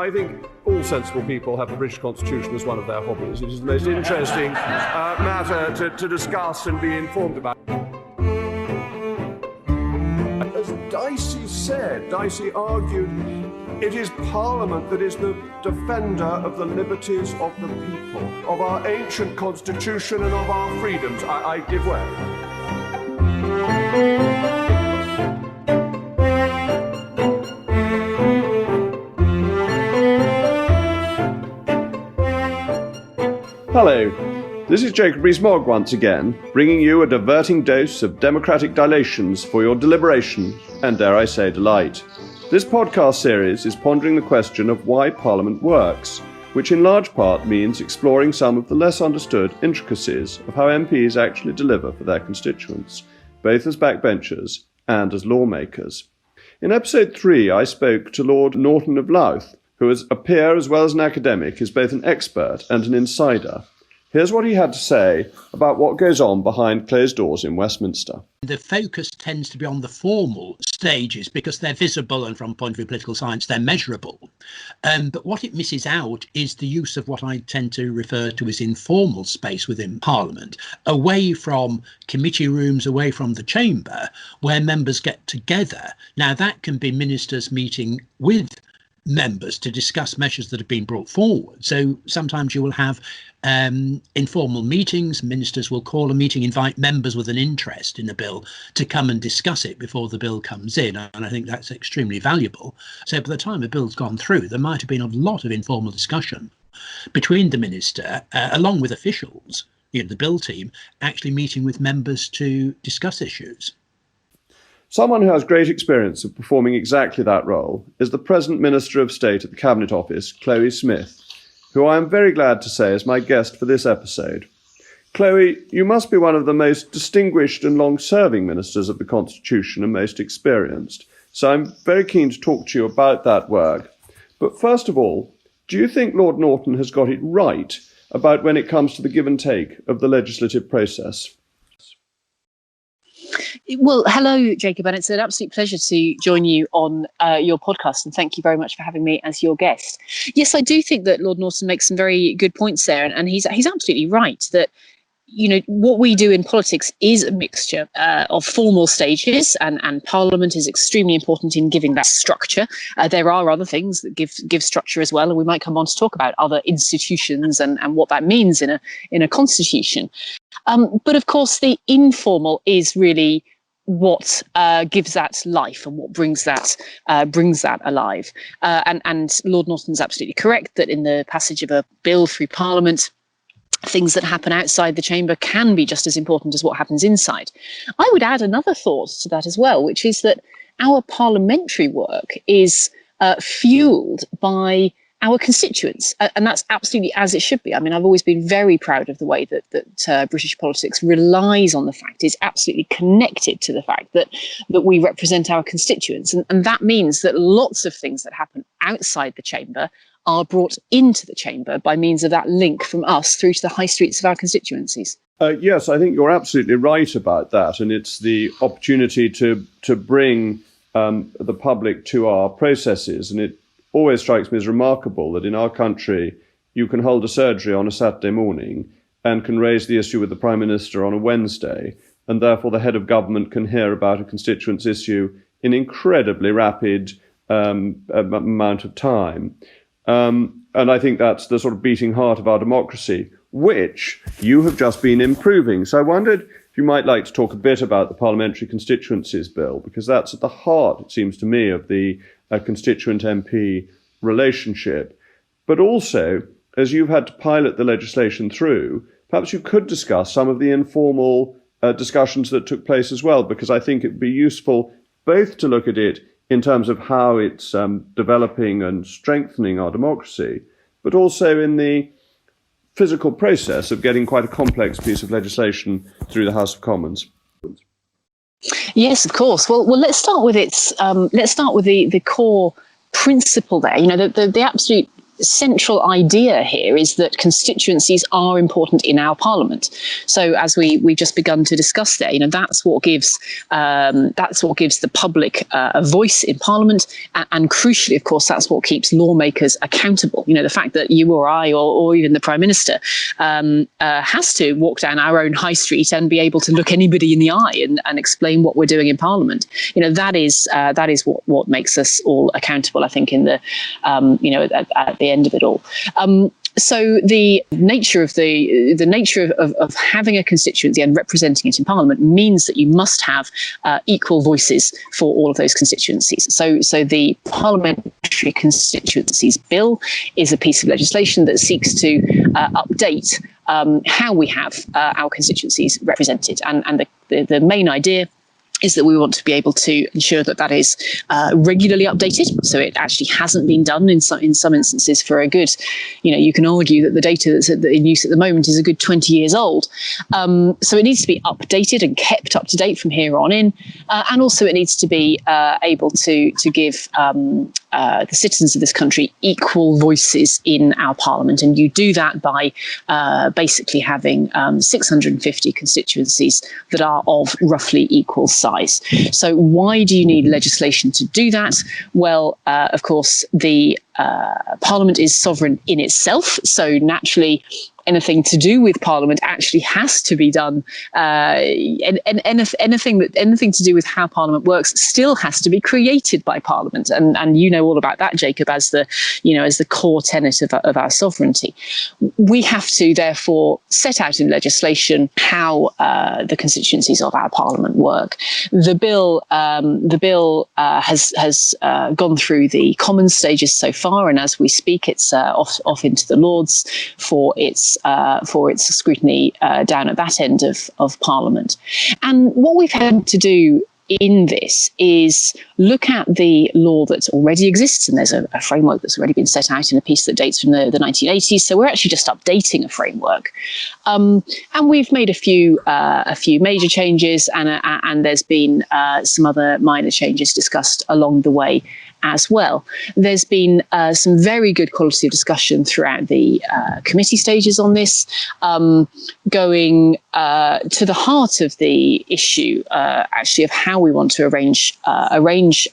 I think all sensible people have the British Constitution as one of their hobbies. It is the most interesting matter to discuss and be informed about. As Dicey argued, it is Parliament that is the defender of the liberties of the people, of our ancient Constitution and of our freedoms. I give way. Hello, this is Jacob Rees-Mogg once again, bringing you a diverting dose of democratic dilations for your deliberation and, dare I say, delight. This podcast series is pondering the question of why Parliament works, which in large part means exploring some of the less understood intricacies of how MPs actually deliver for their constituents, both as backbenchers and as lawmakers. In episode 3, I spoke to Lord Norton of Louth, who as a peer as well as an academic is both an expert and an insider. Here's what he had to say about what goes on behind closed doors in Westminster. The focus tends to be on the formal stages because they're visible and from the point of view of political science, they're measurable. But what it misses out is the use of what I tend to refer to as informal space within Parliament, away from committee rooms, away from the chamber, where members get together. Now, that can be ministers meeting with members to discuss measures that have been brought forward. So sometimes you will have informal meetings. Ministers will call a meeting, invite members with an interest in a bill to come and discuss it before the bill comes in. And I think that's extremely valuable. So by the time a bill's gone through, there might have been a lot of informal discussion between the minister, along with officials, the bill team, actually meeting with members to discuss issues. Someone who has great experience of performing exactly that role is the present Minister of State at the Cabinet Office, Chloe Smith, who I am very glad to say is my guest for this episode. Chloe, you must be one of the most distinguished and long-serving ministers of the Constitution and most experienced, so I'm very keen to talk to you about that work. But first of all, do you think Lord Norton has got it right about when it comes to the give and take of the legislative process? Well, hello, Jacob, and it's an absolute pleasure to join you on your podcast, and thank you very much for having me as your guest. Yes, I do think that Lord Norton makes some very good points there, and he's absolutely right that, what we do in politics is a mixture of formal stages, and Parliament is extremely important in giving that structure. There are other things that give structure as well, and we might come on to talk about other institutions and what that means in a constitution. But of course, the informal is really what gives that life and what brings that alive. And Lord Norton's absolutely correct that in the passage of a bill through Parliament, things that happen outside the chamber can be just as important as what happens inside. I would add another thought to that as well, which is that our parliamentary work is fueled by our constituents, and that's absolutely as it should be. I mean, I've always been very proud of the way that British politics relies on the fact, is absolutely connected to the fact that we represent our constituents, and that means that lots of things that happen outside the chamber are brought into the chamber by means of that link from us through to the high streets of our constituencies. Yes, I think you're absolutely right about that, and it's the opportunity to bring the public to our processes, and it always strikes me as remarkable that in our country you can hold a surgery on a Saturday morning and can raise the issue with the Prime Minister on a Wednesday, and therefore the head of government can hear about a constituent's issue in incredibly rapid amount of time. And I think that's the sort of beating heart of our democracy, which you have just been improving. So I wondered if you might like to talk a bit about the Parliamentary Constituencies Bill, because that's at the heart, it seems to me, of the constituent MP relationship. But also, as you've had to pilot the legislation through, perhaps you could discuss some of the informal discussions that took place as well, because I think it would be useful both to look at it in terms of how it's developing and strengthening our democracy, but also in the physical process of getting quite a complex piece of legislation through the House of Commons. Yes, of course. Well, let's start with the core principle there. The absolute central idea here is that constituencies are important in our parliament. So as we've just begun to discuss there, that's what gives the public a voice in parliament, and crucially, of course, that's what keeps lawmakers accountable. The fact that you or I or even the Prime Minister has to walk down our own high street and be able to look anybody in the eye and explain what we're doing in parliament. That is what makes us all accountable, I think, in the at the end of it all. So the nature of of having a constituency and representing it in Parliament means that you must have equal voices for all of those constituencies. So the Parliamentary Constituencies Bill is a piece of legislation that seeks to update how we have our constituencies represented, and the main idea is that we want to be able to ensure that is regularly updated. So it actually hasn't been done in some instances for a good, you can argue that the data that's in use at the moment is a good 20 years old. So it needs to be updated and kept up to date from here on in. And also it needs to be able to give the citizens of this country equal voices in our parliament. And you do that by basically having 650 constituencies that are of roughly equal size. So why do you need legislation to do that? Well, of course, the Parliament is sovereign in itself. So naturally, anything to do with Parliament actually has to be done. Anything to do with how Parliament works still has to be created by Parliament, and all about that, Jacob, as the core tenet of our sovereignty. We have to therefore set out in legislation how the constituencies of our Parliament work. The bill has gone through the Commons stages so far, and as we speak, it's off into the Lords for its scrutiny down at that end of Parliament. And what we've had to do in this is look at the law that already exists, and there's a framework that's already been set out in a piece that dates from the 1980s. So we're actually just updating a framework, and we've made a few major changes, and there's been some other minor changes discussed along the way as well. There's been some very good quality of discussion throughout the committee stages on this, going to the heart of the issue, actually, of how we want to arrange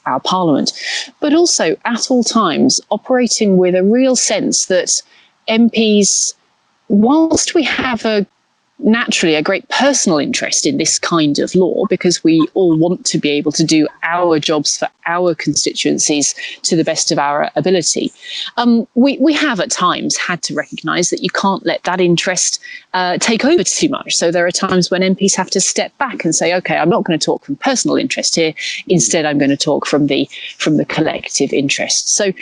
our Parliament, but also at all times operating with a real sense that MPs, whilst we have naturally a great personal interest in this kind of law, because we all want to be able to do our jobs for our constituencies to the best of our ability, we have at times had to recognise that you can't let that interest take over too much. So there are times when MPs have to step back and say, OK, I'm not going to talk from personal interest here. Instead, I'm going to talk from the collective interest. So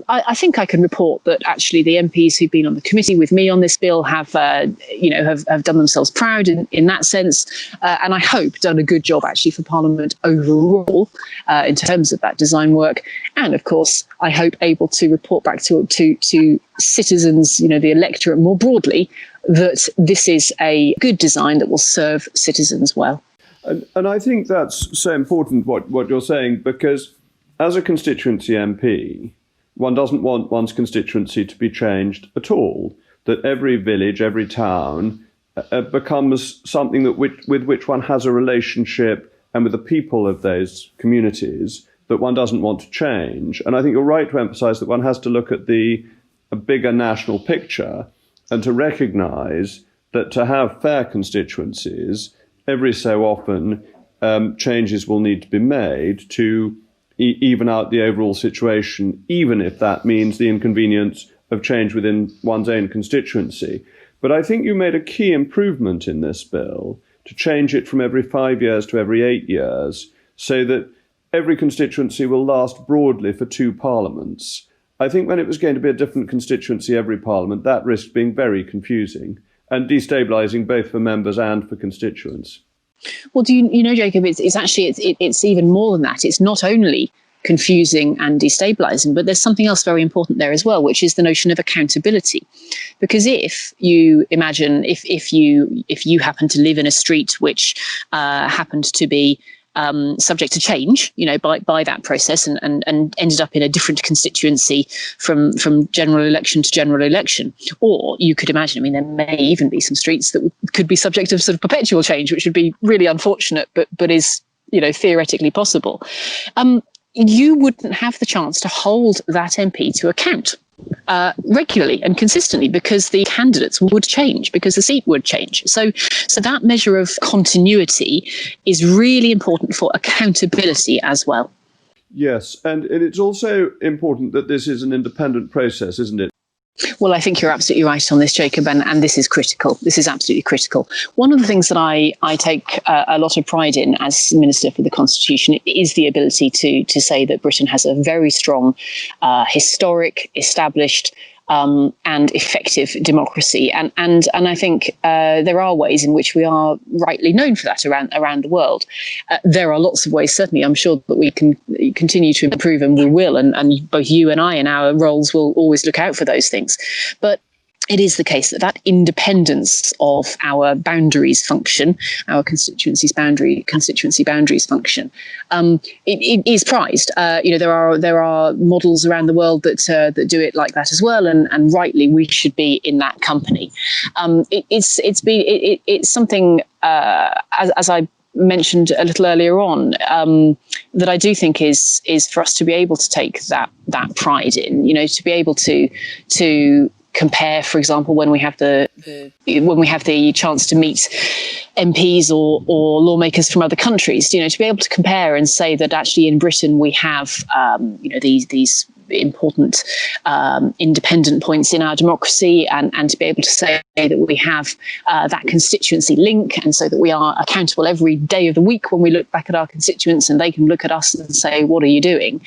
I think I can report that actually the MPs who've been on the committee with me on this bill have done themselves proud in that sense, and I hope done a good job actually for Parliament overall in terms of that design work, and of course I hope able to report back to citizens, the electorate more broadly, that this is a good design that will serve citizens well. And I think that's so important what you're saying, because as a constituency MP, one doesn't want one's constituency to be changed at all, that every village, every town becomes something that with which one has a relationship, and with the people of those communities that one doesn't want to change. And I think you're right to emphasize that one has to look at a bigger national picture, and to recognize that to have fair constituencies, every so often changes will need to be made to even out the overall situation, even if that means the inconvenience of change within one's own constituency. But I think you made a key improvement in this bill to change it from every 5 years to every 8 years, so that every constituency will last broadly for 2 parliaments. I think when it was going to be a different constituency every parliament, that risked being very confusing and destabilising both for members and for constituents. Well, do you know, Jacob, it's actually even more than that. It's not only confusing and destabilizing, but there's something else very important there as well, which is the notion of accountability. Because if you imagine, if you happen to live in a street which happened to be subject to change, by that process, and ended up in a different constituency from general election to general election. Or you could imagine, there may even be some streets that could be subject of sort of perpetual change, which would be really unfortunate, but is, theoretically possible. You wouldn't have the chance to hold that MP to account regularly and consistently, because the candidates would change, because the seat would change. So that measure of continuity is really important for accountability as well. Yes, and it's also important that this is an independent process, isn't it? Well, I think you're absolutely right on this, Jacob, and this is critical. This is absolutely critical. One of the things that I take a lot of pride in as Minister for the Constitution is the ability to say that Britain has a very strong, historic, established, and effective democracy, and I think there are ways in which we are rightly known for that around the world. There are lots of ways, certainly, I'm sure, that we can continue to improve, and we will, and both you and I in our roles will always look out for those things. But it is the case that independence of our boundaries function, our constituency boundaries function, it is prized. There are models around the world that do it like that as well, and rightly we should be in that company. It's something as I mentioned a little earlier on, that I do think is for us to be able to take that pride in, to be able to compare, for example, when we have the chance to meet MPs or lawmakers from other countries, to be able to compare and say that actually in Britain we have these important independent points in our democracy, and to be able to say that we have that constituency link, and so that we are accountable every day of the week when we look back at our constituents and they can look at us and say, what are you doing?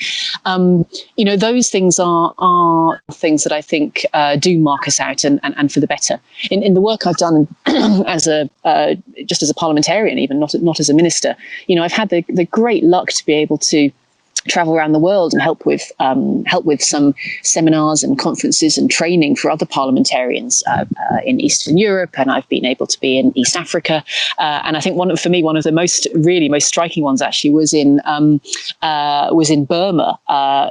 Those things are things that I think do mark us out, and for the better. In the work I've done as just as a parliamentarian, even not as a minister, I've had the great luck to be able to travel around the world and help with some seminars and conferences and training for other parliamentarians in Eastern Europe, and I've been able to be in East Africa. And I think one of the most striking ones actually was in Burma.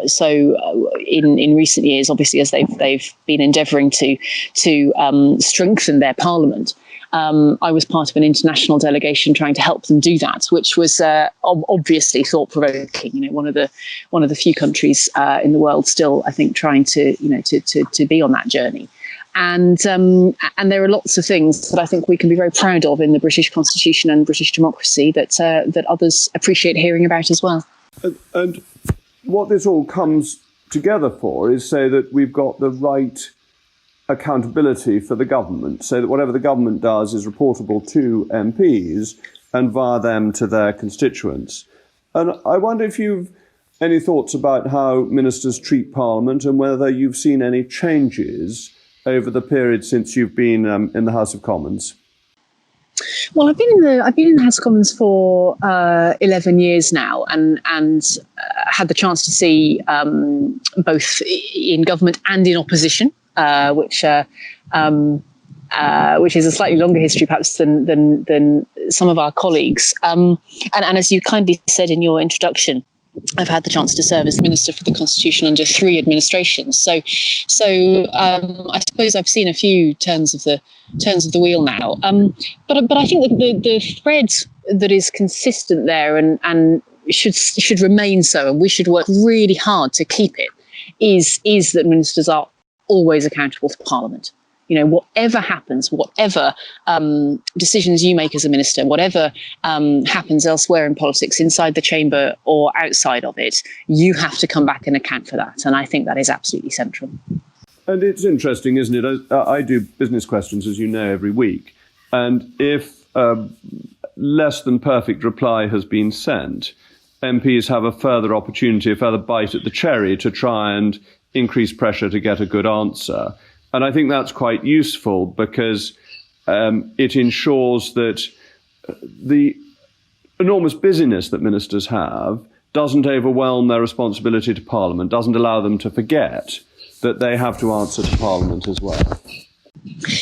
So in recent years, obviously, as they've been endeavouring to strengthen their parliament. I was part of an international delegation trying to help them do that, which was obviously thought-provoking. One of the few countries in the world still, I think, trying to be on that journey. And there are lots of things that I think we can be very proud of in the British Constitution and British democracy that others appreciate hearing about as well. And what this all comes together for is so that we've got the right accountability for the government, so that whatever the government does is reportable to MPs and via them to their constituents. And I wonder if you've any thoughts about how ministers treat Parliament, and whether you've seen any changes over the period since you've been in the House of Commons. Well, I've been in the House of Commons for 11 years now, and had the chance to see both in government and in opposition. Which is a slightly longer history, perhaps, than some of our colleagues. And as you kindly said in your introduction, I've had the chance to serve as Minister for the Constitution under 3 administrations. So I suppose I've seen a few turns of the wheel now. But I think that the thread that is consistent there and should remain so, and we should work really hard to keep it, is that ministers are always accountable to Parliament. Whatever happens, whatever decisions you make as a minister, whatever happens elsewhere in politics, inside the chamber or outside of it, you have to come back and account for that. And I think that is absolutely central. And it's interesting, isn't it? I do business questions, as you know, every week. And if less than perfect reply has been sent, MPs have a further opportunity, a further bite at the cherry to try and increase pressure to get a good answer. And I think that's quite useful, because it ensures that the enormous busyness that ministers have doesn't overwhelm their responsibility to Parliament, doesn't allow them to forget that they have to answer to Parliament as well.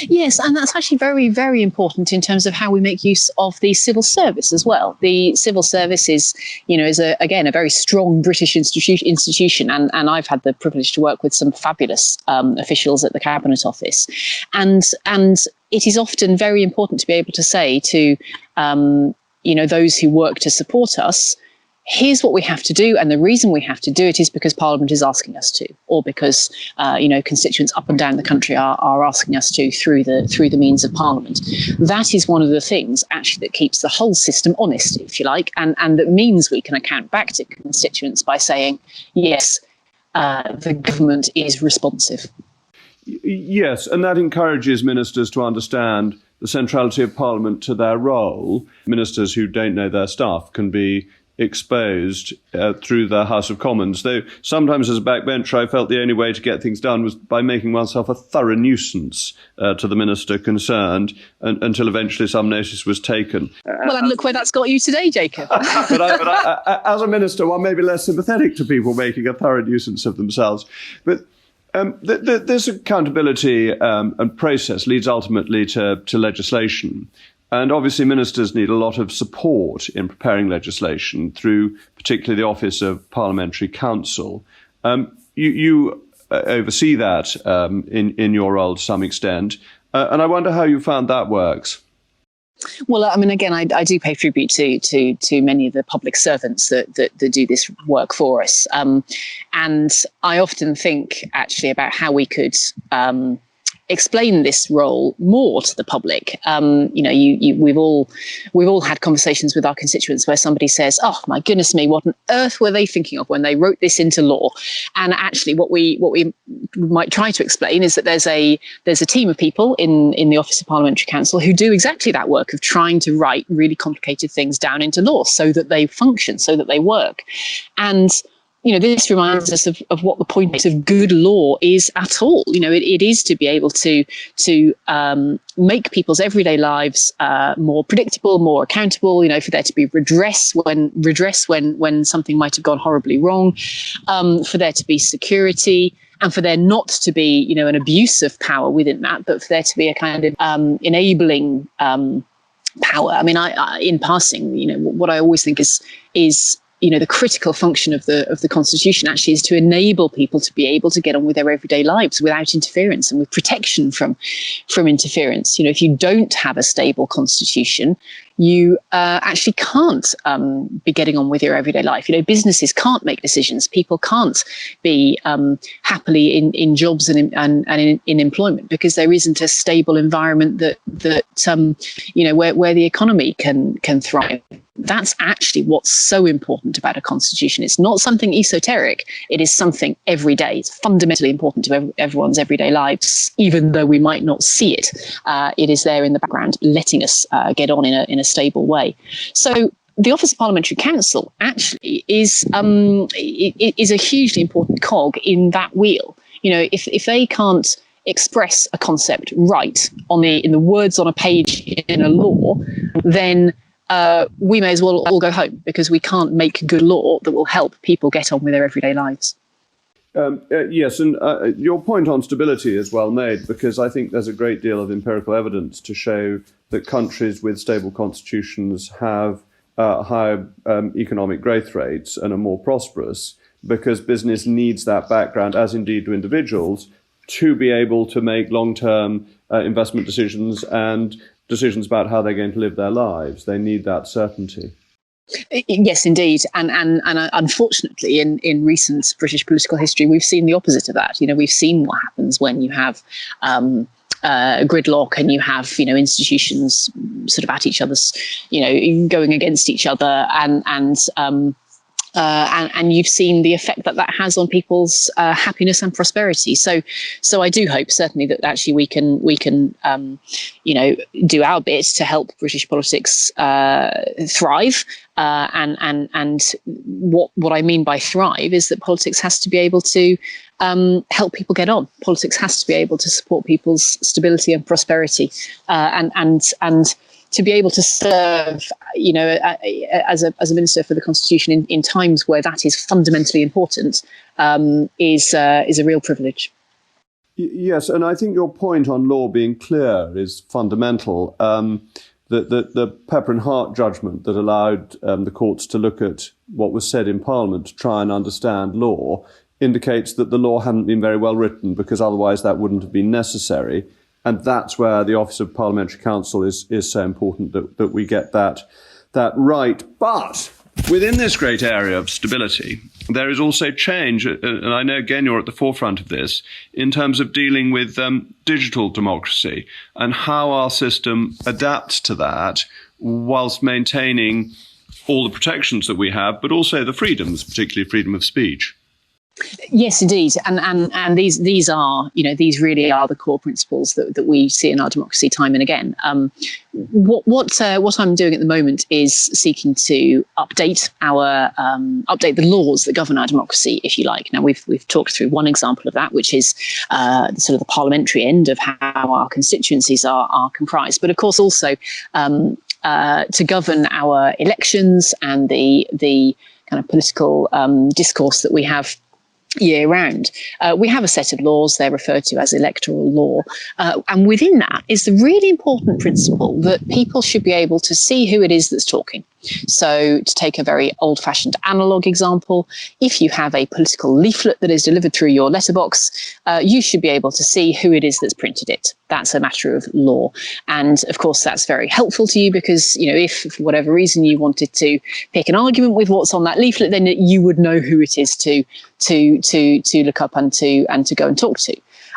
Yes, and that's actually very, very important in terms of how we make use of the civil service as well. The civil service is a very strong British institution, and I've had the privilege to work with some fabulous officials at the Cabinet Office, and it is often very important to be able to say to those who work to support us, here's what we have to do, and the reason we have to do it is because Parliament is asking us to, or because constituents up and down the country are asking us to through the means of Parliament. That is one of the things actually that keeps the whole system honest, if you like, and that means we can account back to constituents by saying, yes, the government is responsive. Yes, and that encourages ministers to understand the centrality of Parliament to their role. Ministers who don't know their stuff can be exposed through the House of Commons, though sometimes as a backbencher I felt the only way to get things done was by making oneself a thorough nuisance to the minister concerned until eventually some notice was taken. Well, and look where that's got you today, Jacob. but I, as a minister, one may be less sympathetic to people making a thorough nuisance of themselves. But this accountability and process leads ultimately to legislation. And obviously, ministers need a lot of support in preparing legislation through particularly the Office of Parliamentary Counsel. You oversee that in your role to some extent. And I wonder how you found that works. Well, I mean, again, I do pay tribute to many of the public servants that do this work for us. And I often think actually about how we could explain this role more to the public. We've all had conversations with our constituents where somebody says, "Oh my goodness me, what on earth were they thinking of when they wrote this into law?" And actually, what we might try to explain is that there's a team of people in the Office of Parliamentary Counsel who do exactly that work of trying to write really complicated things down into law so that they function, so that they work. And this reminds us of what the point of good law is at all. It is to be able to make people's everyday lives more predictable, more accountable. For there to be redress when something might have gone horribly wrong, for there to be security, and for there not to be an abuse of power within that, but for there to be a kind of enabling power. I mean, I in passing, what I always think is the critical function of the Constitution actually is to enable people to be able to get on with their everyday lives without interference and with protection from interference. If you don't have a stable Constitution, you actually can't be getting on with your everyday life. Businesses can't make decisions. People can't be happily in jobs and in employment because there isn't a stable environment that where the economy can thrive. That's actually what's so important about a constitution. It's not something esoteric. It is something everyday. It's fundamentally important to everyone's everyday lives, even though we might not see it. It is there in the background, letting us get on in a stable way. So the Office of Parliamentary Counsel actually is a hugely important cog in that wheel. If they can't express a concept right in the words on a page in a law, then we may as well all go home because we can't make good law that will help people get on with their everyday lives. Yes, and your point on stability is well made, because I think there's a great deal of empirical evidence to show that countries with stable constitutions have higher economic growth rates and are more prosperous, because business needs that background, as indeed do individuals, to be able to make long-term investment decisions and decisions about how they're going to live their lives. They need that certainty. Yes, indeed. And unfortunately, in recent British political history, we've seen the opposite of that. We've seen what happens when you have gridlock and you have, institutions sort of at each other's, going against each other, and you've seen the effect that has on people's happiness and prosperity. So I do hope certainly that actually we can do our bit to help British politics thrive. And what I mean by thrive is that politics has to be able to help people get on. Politics has to be able to support people's stability and prosperity, and to be able to serve, as a minister for the Constitution in times where that is fundamentally important, is a real privilege. Yes, and I think your point on law being clear is fundamental. The Pepper and Hart judgment that allowed the courts to look at what was said in Parliament to try and understand law indicates that the law hadn't been very well written, because otherwise that wouldn't have been necessary. And that's where the Office of Parliamentary Counsel is so important, that we get that right. But within this great area of stability, there is also change, and I know, again, you're at the forefront of this, in terms of dealing with digital democracy and how our system adapts to that whilst maintaining all the protections that we have, but also the freedoms, particularly freedom of speech. Yes, indeed, and these are, these really are the core principles that we see in our democracy time and again. What I'm doing at the moment is seeking to update the laws that govern our democracy, if you like. Now we've talked through one example of that, which is sort of the parliamentary end of how our constituencies are comprised, but of course also to govern our elections and the kind of political discourse that we have year round. We have a set of laws. They're referred to as electoral law. And within that is the really important principle that people should be able to see who it is that's talking. So to take a very old-fashioned analogue example, if you have a political leaflet that is delivered through your letterbox, you should be able to see who it is that's printed it. That's a matter of law. And of course, that's very helpful to you because, if for whatever reason you wanted to pick an argument with what's on that leaflet, then you would know who it is to look up and to go and talk to.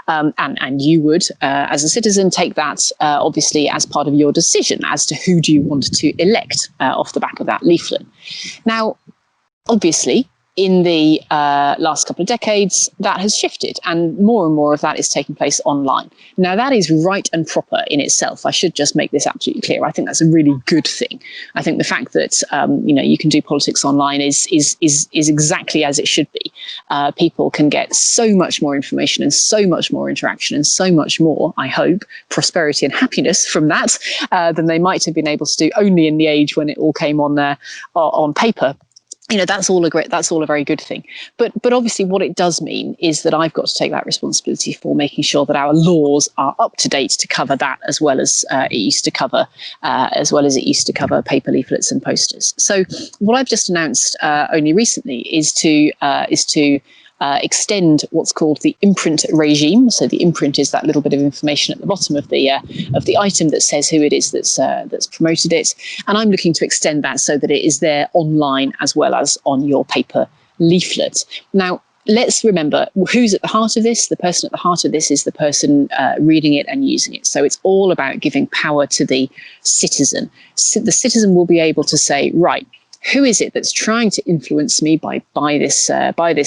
And you would, as a citizen, take that obviously as part of your decision as to who do you want to elect off the back of that leaflet. Now, obviously, in the last couple of decades, that has shifted, and more of that is taking place online. Now, that is right and proper in itself. I should just make this absolutely clear. I think that's a really good thing. I think the fact that you can do politics online is exactly as it should be. People can get so much more information and so much more interaction and so much more, I hope, prosperity and happiness from that than they might have been able to do only in the age when it all came on paper. That's all a very good thing. But obviously what it does mean is that I've got to take that responsibility for making sure that our laws are up to date to cover that as well as it used to cover paper leaflets and posters. So what I've just announced only recently is to extend what's called the imprint regime. So the imprint is that little bit of information at the bottom of the item that says who it is that's promoted it. And I'm looking to extend that so that it is there online as well as on your paper leaflet. Now, let's remember who's at the heart of this. The person at the heart of this is the person reading it and using it. So it's all about giving power to the citizen. So the citizen will be able to say, right, who is it that's trying to influence me by this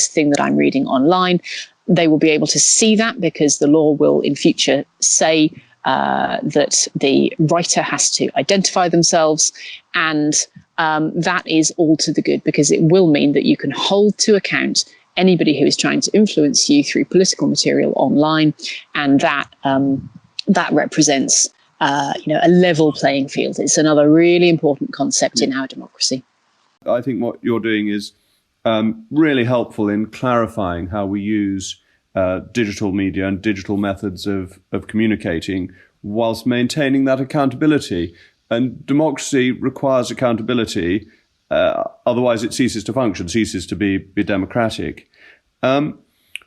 thing that I'm reading online? They will be able to see that because the law will in future say that the writer has to identify themselves, and that is all to the good because it will mean that you can hold to account anybody who is trying to influence you through political material online, and that represents a level playing field. It's another really important concept in our democracy. I think what you're doing is really helpful in clarifying how we use digital media and digital methods of communicating whilst maintaining that accountability. And democracy requires accountability, otherwise it ceases to function, ceases to be democratic. One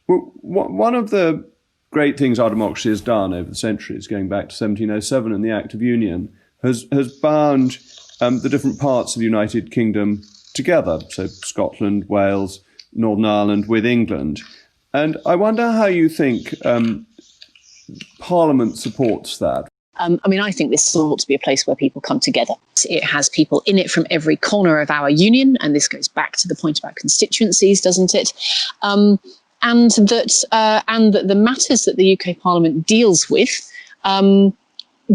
of the great things our democracy has done over the centuries, going back to 1707 and the Act of Union, has bound the different parts of the United Kingdom together, so Scotland, Wales, Northern Ireland with England. And I wonder how you think Parliament supports that. I think this ought to be a place where people come together. It has people in it from every corner of our union, and this goes back to the point about constituencies, doesn't it? And that the matters that the UK Parliament deals with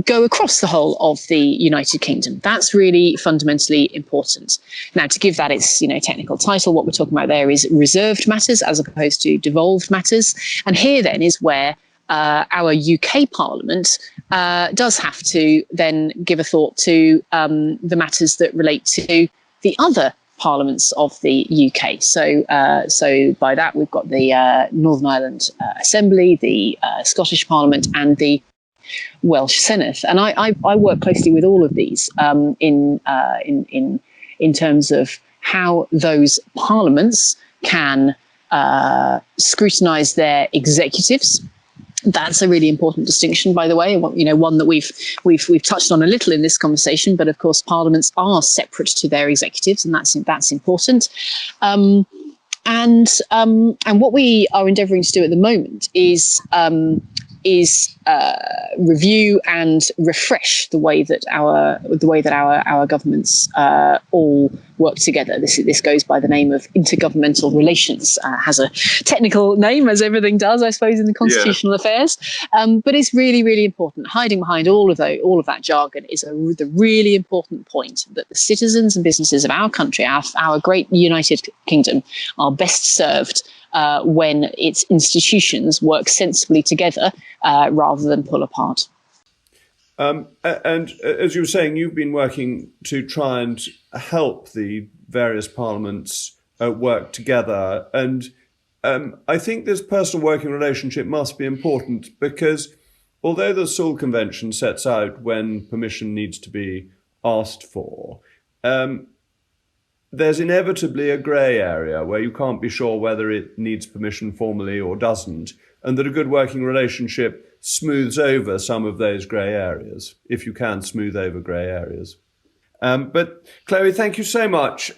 go across the whole of the United Kingdom. That's really fundamentally important. Now, to give that its technical title, what we're talking about there is reserved matters as opposed to devolved matters. And here then is where our UK Parliament does have to then give a thought to the matters that relate to the other parliaments of the UK. So by that we've got the Northern Ireland Assembly, the Scottish Parliament, and the Welsh Senate. And I work closely with all of these in terms of how those parliaments can scrutinise their executives. That's a really important distinction, by the way. One that we've touched on a little in this conversation. But of course, parliaments are separate to their executives, and that's important. And what we are endeavouring to do at the moment is review and refresh the way that our governments all work together. This goes by the name of intergovernmental relations. Has a technical name, as everything does, I suppose, in the constitutional affairs. But it's really, really important. Hiding behind all of that jargon is the really important point that the citizens and businesses of our country, our great United Kingdom, are best served when its institutions work sensibly together rather than pull apart. And as you were saying, you've been working to try and help the various parliaments work together. And I think this personal working relationship must be important because although the Sewell Convention sets out when permission needs to be asked for, there's inevitably a grey area where you can't be sure whether it needs permission formally or doesn't, and that a good working relationship smooths over some of those grey areas, if you can smooth over grey areas. But Chloe, thank you so much.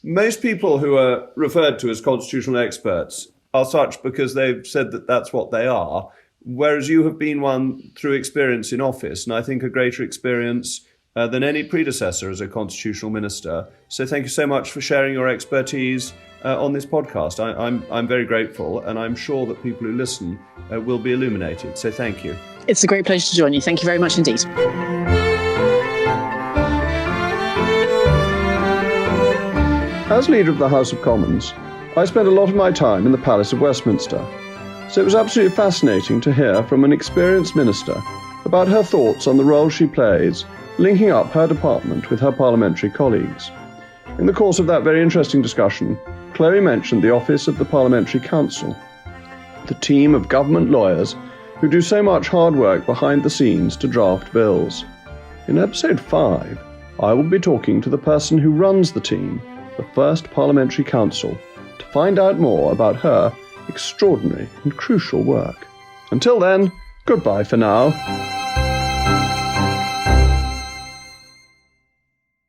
Most people who are referred to as constitutional experts are such because they've said that that's what they are, whereas you have been one through experience in office, and I think a greater experience than any predecessor as a constitutional minister. So thank you so much for sharing your expertise on this podcast. I'm very grateful, and I'm sure that people who listen will be illuminated. So thank you. It's a great pleasure to join you. Thank you very much indeed. As leader of the House of Commons, I spent a lot of my time in the Palace of Westminster. So it was absolutely fascinating to hear from an experienced minister about her thoughts on the role she plays linking up her department with her parliamentary colleagues. In the course of that very interesting discussion, Chloe mentioned the office of the Parliamentary Council, the team of government lawyers who do so much hard work behind the scenes to draft bills. In episode 5, I will be talking to the person who runs the team, the first Parliamentary Council, to find out more about her extraordinary and crucial work. Until then, goodbye for now.